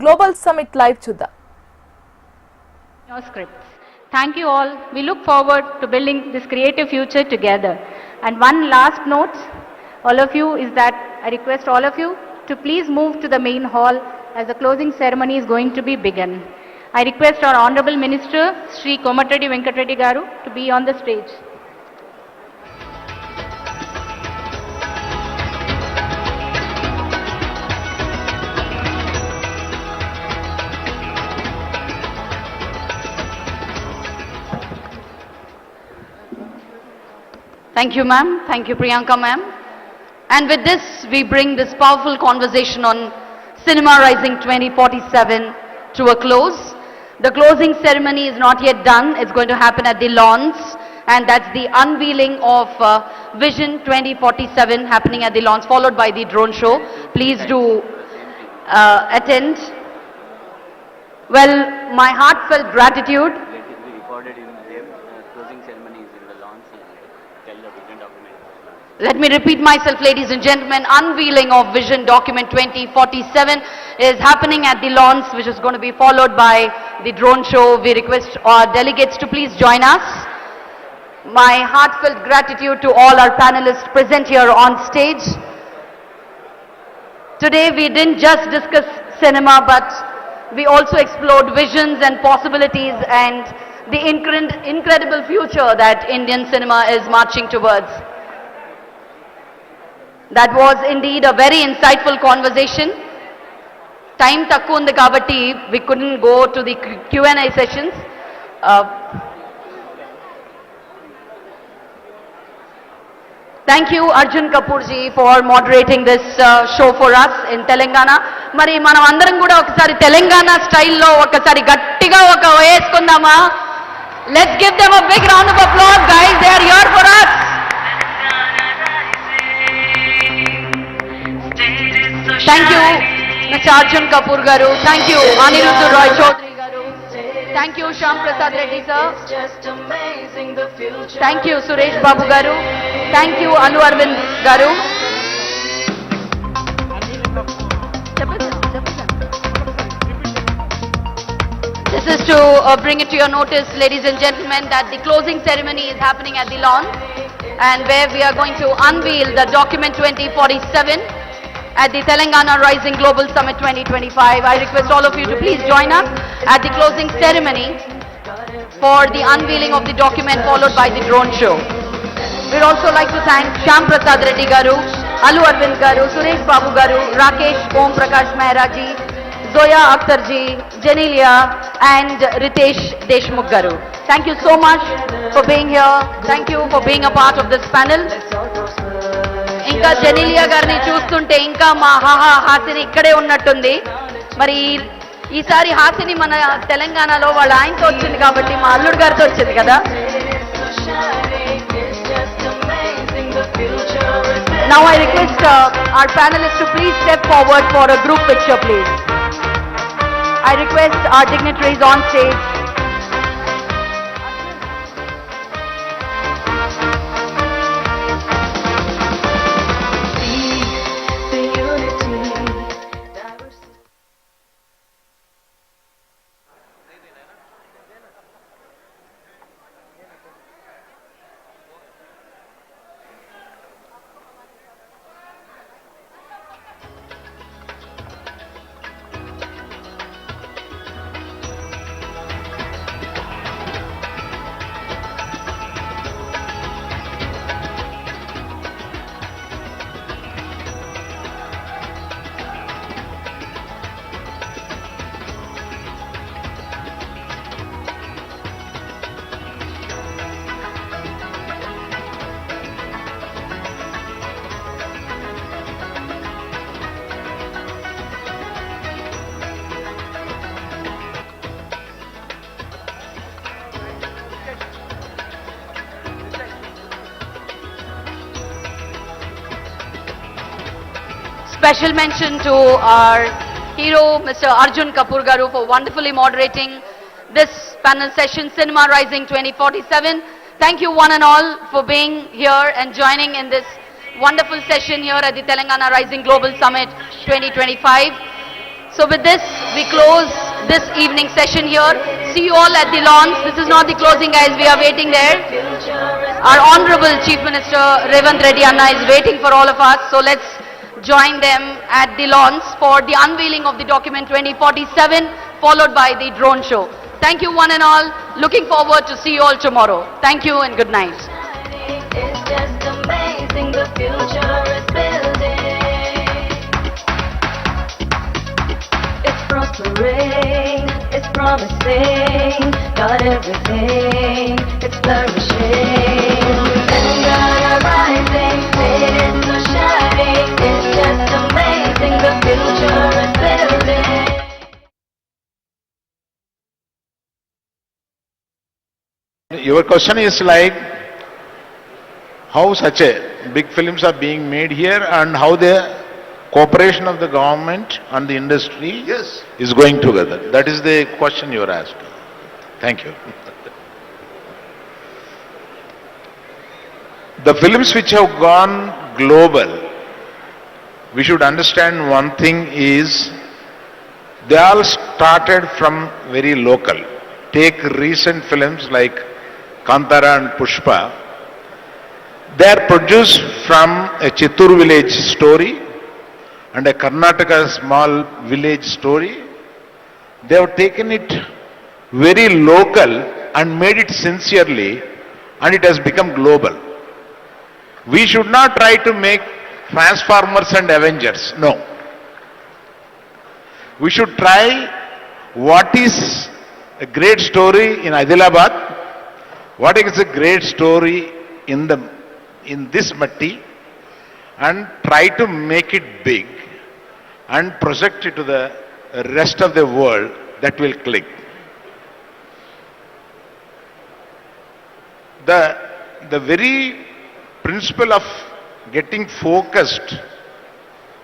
Global summit live చూద్దాం. Your scripts. Thank you all. We look forward to building this creative future together. And one last note, all of you, is that I request all of you to please move to the main hall as the closing ceremony is going to be begun. I request our Honorable Minister, Shri Komatreddy Venkatreddy Garu, to be on the stage. Thank you, ma'am. Thank you, Priyanka, ma'am. And with this, we bring this powerful conversation on Cinema Rising 2047 to a close. The closing ceremony is not yet done. It's going to happen at the lawns, and that's the unveiling of Vision 2047 happening at the lawns, followed by the drone show. Please do attend. Well, my heartfelt gratitude. Let it be recorded in there. Closing ceremony is in the launch. Tell the vision document. Let me repeat myself, ladies and gentlemen. Unveiling of Vision Document 2047 is happening at the lawns, which is going to be followed by the drone show. We request our delegates to please join us. My heartfelt gratitude to all our panelists present here on stage. Today we didn't just discuss cinema, but we also explored visions and possibilities and the incredible future that Indian cinema is marching towards. That was indeed a very insightful conversation. Time takku undi kabatti we couldn't go to the Q&A sessions. Thank you Arjun Kapoor ji for moderating this show for us in Telangana. Mari manam andaram kuda okasari Telangana style lo okasari gattiga oka veskundama. Let's give them a big round of applause, guys. They are here for us. Thank you, Mr. Arjun Kapoor garu. Thank you, Aniruddha Roy Chaudhary garu. Thank you, Shyam Prasad Reddy sir. Thank you, Suresh Babu garu. Thank you, Alu Arvind garu. This is to bring it to your notice, ladies and gentlemen, that the closing ceremony is happening at the lawn, and where we are going to unveil the document 2047 at the Telangana Rising Global Summit 2025. I request all of you to please join us at the closing ceremony for the unveiling of the document, followed by the drone show. We'd also like to thank Shyam Prasad Reddy garu, Alu Arvind garu, Suresh Babu garu, Rakesh Om Prakash Mehra ji, Zoya Akhtar ji, Genelia, and Ritesh Deshmukh garu. Thank you so much for being here. Thank you for being a part of this panel. ఇంకా జెనీలియా గారిని చూస్తుంటే ఇంకా మా హాహా హాసిని ఇక్కడే ఉన్నట్టుంది. మరి ఈసారి హాసిని మన తెలంగాణలో వాళ్ళ ఆయనతో వచ్చింది కాబట్టి మా అల్లుడు గారితో వచ్చింది కదా. Now I request our panelists to please step forward for a group picture, please. I request our dignitaries on stage. Special mention to our hero, Mr. Arjun Kapoor garu, for wonderfully moderating this panel session, Cinema Rising 2047. Thank you one and all for being here and joining in this wonderful session here at the Telangana Rising Global Summit 2025. So with this, we close this evening session here. See you all at the lawns. This is not the closing, guys. We are waiting there. Our Honorable Chief Minister Revanth Reddy Anna is waiting for all of us. So let's join them at the lawns for the unveiling of the document 2047, followed by the drone show. Thank you one and all. Looking forward to see you all tomorrow. Thank you and good night. It's just amazing, the future is building. It's prospering, it's promising, got everything, it's flourishing. Telangana rising, it's so shining. It's just amazing, the future is building. Your question is like how such a big films are being made here and how the cooperation of the government and the industry is going together. That is the question you are asking. Thank you. The films which have gone global, we should understand one thing is they all started from very local. Take recent films like Kantara and Pushpa. They are produced from a Chittoor village story and a Karnataka small village story. They have taken it very local and made it sincerely, and it has become global. We should not try to make Transformers and Avengers. No. We should try what is a great story in Adilabad, what is a great story in this matti, and try to make it big and project it to the rest of the world. That will click. The very principle of getting focused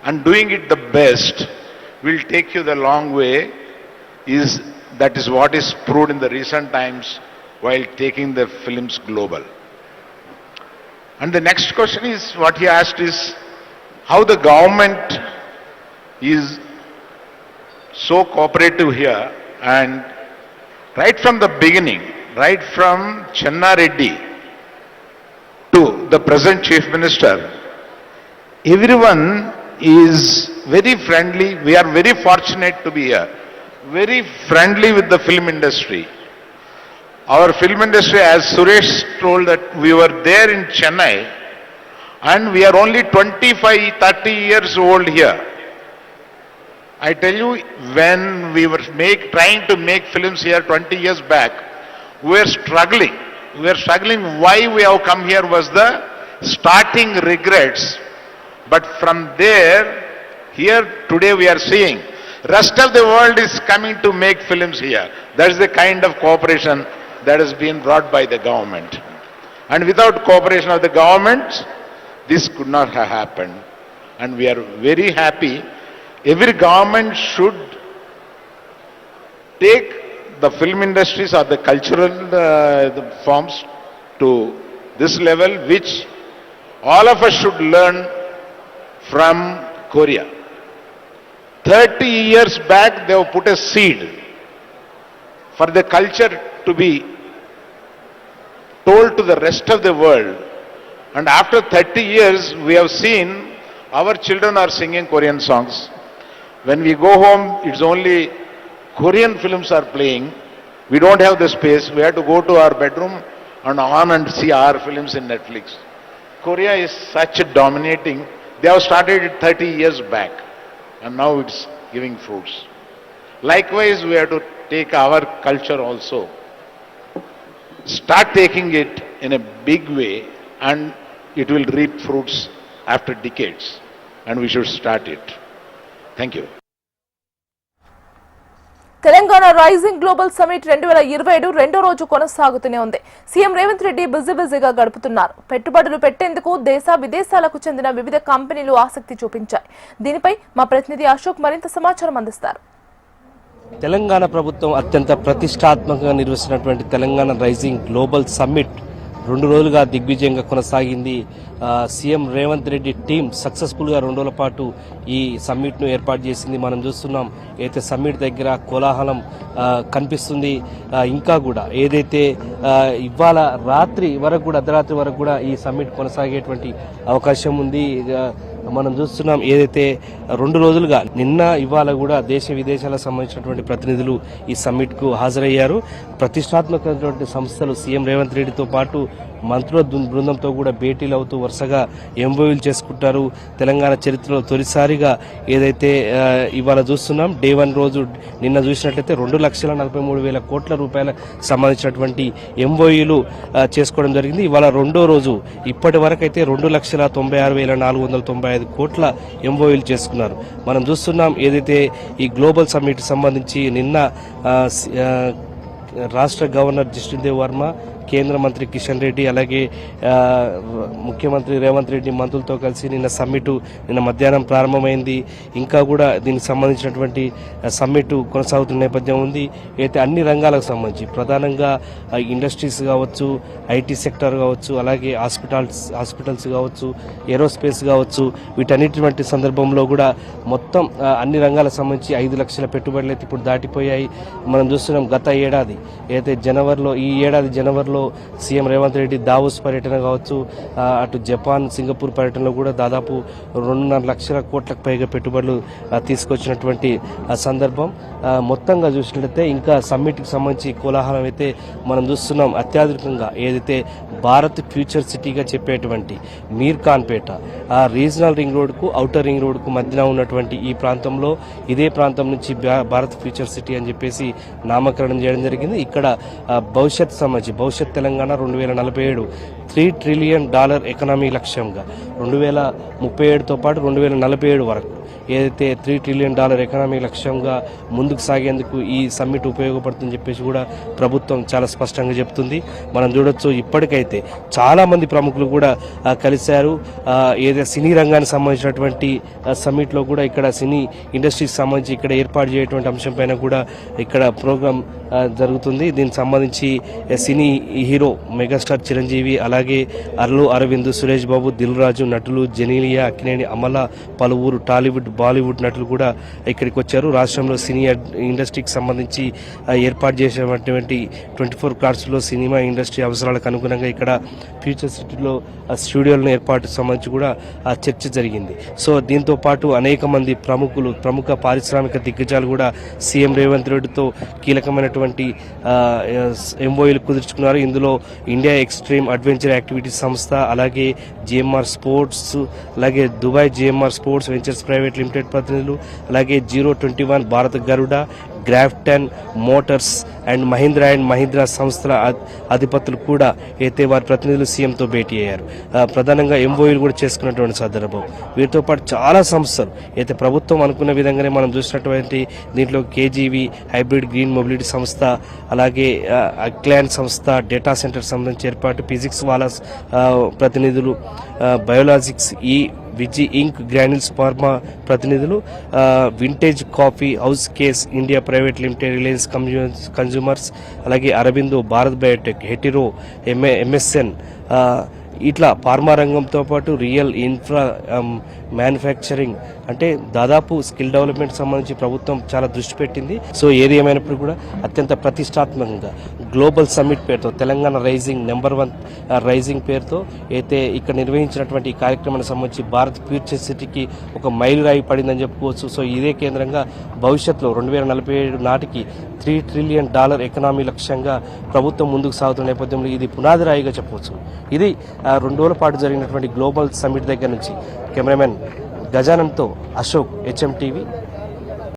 and doing it the best will take you the long way. That is what is proved in the recent times while taking the films global. And the next question is, what he asked is, how the government is so cooperative here, and right from the beginning, right from Chenna Reddy to the present Chief Minister, everyone is very friendly. We are very fortunate to be here. Very friendly with the film industry. Our film industry, as Suresh told, that we were there in Chennai and we are only 25, 30 years old here. I tell you, when we were trying to make films here 20 years back, we were struggling. We were struggling. Why we have come here was the starting regrets. But from there, here today we are seeing rest of the world is coming to make films here. That is the kind of cooperation that has been brought by the government. And without cooperation of the government, this could not have happened. And we are very happy. Every government should take the film industries or the cultural forms to this level, which all of us should learn from Korea. 30 years back, they have put a seed for the culture to be told to the rest of the world. And after 30 years, we have seen our children are singing Korean songs. When we go home, it's only Korean films are playing. We don't have the space. We have to go to our bedroom and on and see our films in Netflix. Korea is such a dominating. They have started it 30 years back. And now it's giving fruits. Likewise, we have to take our culture also. Start taking it in a big way, and it will reap fruits after decades. And we should start it. Thank you. Telangana rising global summit 2027 రెండో రోజు కొనసాగుతూనే ఉంది. CM Revanth Reddy బిజీగా గడుపుతున్నారు. పెట్టుబడులు పెట్టేందుకు దేశ విదేశాలకు చెందిన వివిధ కంపెనీలు ఆసక్తి చూపించాయి. దీనిపై మా ప్రతినిధి అశోక్ మరింత సమాచారం అందిస్తారు. తెలంగాణ ప్రభుత్వం అత్యంత ప్రతిష్టాత్మకంగా నిర్వహిస్తున్నటువంటి తెలంగాణ రైజింగ్ గ్లోబల్ సమ్మిట్ 2 రోజులుగా దిగ్విజయంగా కొనసాగింది. సీఎం రేవంత్ రెడ్డి టీం సక్సెస్ఫుల్గా 2 రోజుల పాటు ఈ సమ్మిట్ను ఏర్పాటు చేసింది. మనం చూస్తున్నాం అయితే సమ్మిట్ దగ్గర కోలాహలం కనిపిస్తుంది. ఇంకా కూడా ఏదైతే ఇవాళ రాత్రి వరకు కూడా అర్ధరాత్రి వరకు కూడా ఈ సమ్మిట్ కొనసాగేటువంటి అవకాశం ఉంది. మనం చూస్తున్నాం ఏదైతే 2 రోజులుగా నిన్న ఇవాళ కూడా దేశ విదేశాలకు సంబంధించినటువంటి ప్రతినిధులు ఈ సమ్మిట్కు హాజరయ్యారు. ప్రతిష్టాత్మకమైనటువంటి సంస్థలు సీఎం రేవంత్ రెడ్డితో పాటు మంత్రుల బృందంతో కూడా భేటీలు అవుతూ వరుసగా ఎంఓయూలు చేసుకుంటారు. తెలంగాణ చరిత్రలో తొలిసారిగా ఏదైతే ఇవాళ చూస్తున్నాం డే 1 రోజు నిన్న చూసినట్లయితే 2,43,000 కోట్ల రూపాయల సంబంధించినటువంటి ఎంఓయూలు చేసుకోవడం జరిగింది. ఇవాళ 2వ రోజు ఇప్పటి వరకు అయితే 2,96,495 కోట్ల ఎంఓయూలు చేసుకున్నారు. మనం చూస్తున్నాం ఏదైతే ఈ గ్లోబల్ సమ్మిట్ సంబంధించి నిన్న రాష్ట్ర గవర్నర్ జిష్ణుదేవ్ వర్మ, కేంద్ర మంత్రి కిషన్ రెడ్డి, అలాగే ముఖ్యమంత్రి రేవంత్ రెడ్డి మంత్రులతో కలిసి నిన్న సమ్మిట్ నిన్న మధ్యాహ్నం ప్రారంభమైంది. ఇంకా కూడా దీనికి సంబంధించినటువంటి సమ్మిట్ కొనసాగుతున్న నేపథ్యం ఉంది. అయితే అన్ని రంగాలకు సంబంధించి ప్రధానంగా ఇండస్ట్రీస్ కావచ్చు, ఐటీ సెక్టర్ కావచ్చు, అలాగే హాస్పిటల్స్ కావచ్చు, ఏరోస్పేస్ కావచ్చు, వీటన్నిటి సందర్భంలో కూడా మొత్తం అన్ని రంగాలకు సంబంధించి 5 లక్షల పెట్టుబడులు అయితే ఇప్పుడు దాటిపోయాయి. మనం చూస్తున్నాం గత ఏడాది అయితే ఈ ఏడాది జనవరిలో సీఎం రేవంత్ రెడ్డి దావోస్ పర్యటన కావచ్చు, అటు జపాన్, సింగపూర్ పర్యటనలో కూడా దాదాపు 2.5 లక్షల కోట్లకు పైగా పెట్టుబడులు తీసుకొచ్చినటువంటి సందర్భం. మొత్తంగా చూసినట్లయితే ఇంకా సమ్మిట్కి సంబంధించి కోలాహలం అయితే మనం చూస్తున్నాం. అత్యాధునికంగా ఏదైతే భారత్ ఫ్యూచర్ సిటీగా చెప్పేటువంటి మీర్ ఖాన్పేట రీజనల్ రింగ్ రోడ్కు ఔటర్ రింగ్ రోడ్కు మధ్యన ఉన్నటువంటి ఈ ప్రాంతంలో ఇదే ప్రాంతం నుంచి భారత్ ఫ్యూచర్ సిటీ అని చెప్పేసి నామకరణం చేయడం జరిగింది. ఇక్కడ భవిష్యత్ తెలంగాణ 2047 $3 ట్రిలియన్ ఎకనామీ లక్ష్యంగా 2037తో పాటు 2047 వరకు ఏదైతే $3 ట్రిలియన్ ఎకనామీ లక్ష్యంగా ముందుకు సాగేందుకు ఈ సమ్మిట్ ఉపయోగపడుతుందని చెప్పేసి కూడా ప్రభుత్వం చాలా స్పష్టంగా చెప్తుంది. మనం చూడొచ్చు ఇప్పటికైతే చాలా మంది ప్రముఖులు కూడా కలిశారు. ఏదైతే సినీ రంగానికి సంబంధించినటువంటి సమ్మిట్లో కూడా ఇక్కడ సినీ ఇండస్ట్రీకి సంబంధించి ఇక్కడ ఏర్పాటు చేయటువంటి అంశం పైన కూడా ఇక్కడ ప్రోగ్రాం జరుగుతుంది. దీనికి సంబంధించి సినీ హీరో మెగాస్టార్ చిరంజీవి, అలాగే అల్లు అరవింద్, సురేష్ బాబు, దిల్ రాజు, నటులు జెనీలియా, అక్కినేని అమల, పలువురు టాలీవుడ్, బాలీవుడ్ నటులు కూడా ఇక్కడికి వచ్చారు. రాష్ట్రంలో సినీ ఇండస్ట్రీకి సంబంధించి ఏర్పాటు చేసినటువంటి 24 క్రార్స్లో సినిమా ఇండస్ట్రీ అవసరాలకు అనుగుణంగా ఇక్కడ ఫ్యూచర్ సిటీలో స్టూడియోలను ఏర్పాటు సంబంధించి కూడా చర్చ జరిగింది. సో దీంతో పాటు అనేక మంది ప్రముఖ పారిశ్రామిక దిగ్గజాలు కూడా సీఎం రేవంత్ రెడ్డితో కీలకమైనటువంటి ఎంఓయూలు కుదుర్చుకున్నారు. ఇందులో ఇండియా ఎక్స్ట్రీమ్ అడ్వెంచర్ యాక్టివిటీస్ సంస్థ, అలాగే జిఎంఆర్ స్పోర్ట్స్, అలాగే Dubai GMR sports ventures private limited ప్రతినిధులు, అలాగే 021 భారత గరుడ, గ్రాఫ్టన్ మోటార్స్ అండ్ మహీంద్రా సంస్థల అధిపతులు కూడా అయితే వారి ప్రతినిధులు సీఎంతో భేటీ అయ్యారు. ప్రధానంగా ఎంఓయూలు కూడా చేసుకున్నటువంటి సందర్భం. వీటితో పాటు చాలా సంస్థలు అయితే ప్రభుత్వం అనుకున్న విధంగానే మనం చూసినటువంటి దీంట్లో కేజీవి హైబ్రిడ్ గ్రీన్ మొబిలిటీ సంస్థ, అలాగే అక్లాండ్ సంస్థ, డేటా సెంటర్ సంబంధించి ఏర్పాటు, ఫిజిక్స్ వాళ్ళ ప్రతినిధులు, బయోలాజిక్స్, విజీ ఇంక్, గ్రాన్యూల్స్ ఫార్మా ప్రతినిధులు, vintage coffee house case India private limited, Reliance consumers, అలాగే అరబిందో, భారత్ బయోటెక్, హెటిరో, ఎంఎస్ఎన్, ఇట్లా ఫార్మా రంగంతో పాటు రియల్ ఇన్ఫ్రా మ్యానుఫ్యాక్చరింగ్ అంటే దాదాపు స్కిల్ డెవలప్మెంట్ సంబంధించి ప్రభుత్వం చాలా దృష్టి పెట్టింది. సో ఏది ఏమైనప్పుడు కూడా అత్యంత ప్రతిష్టాత్మకంగా గ్లోబల్ సమ్మిట్ పేరుతో తెలంగాణ రైజింగ్ #1 రైజింగ్ పేరుతో అయితే ఇక్కడ నిర్వహించినటువంటి ఈ కార్యక్రమానికి సంబంధించి భారత్ ఫ్యూచర్ సిటీకి ఒక మైలురాయి పడిందని చెప్పుకోవచ్చు. సో ఇదే కేంద్రంగా భవిష్యత్తులో 2047 నాటికి $3 ట్రిలియన్ ఎకనామీ లక్ష్యంగా ప్రభుత్వం ముందుకు సాగుతున్న నేపథ్యంలో ఇది పునాది రాయిగా చెప్పవచ్చు. ఇది 2 రోజుల పాటు జరిగినటువంటి గ్లోబల్ సమ్మిట్ దగ్గర నుంచి కెమెరామెన్ గజానంతో అశోక్, HM టీవీ.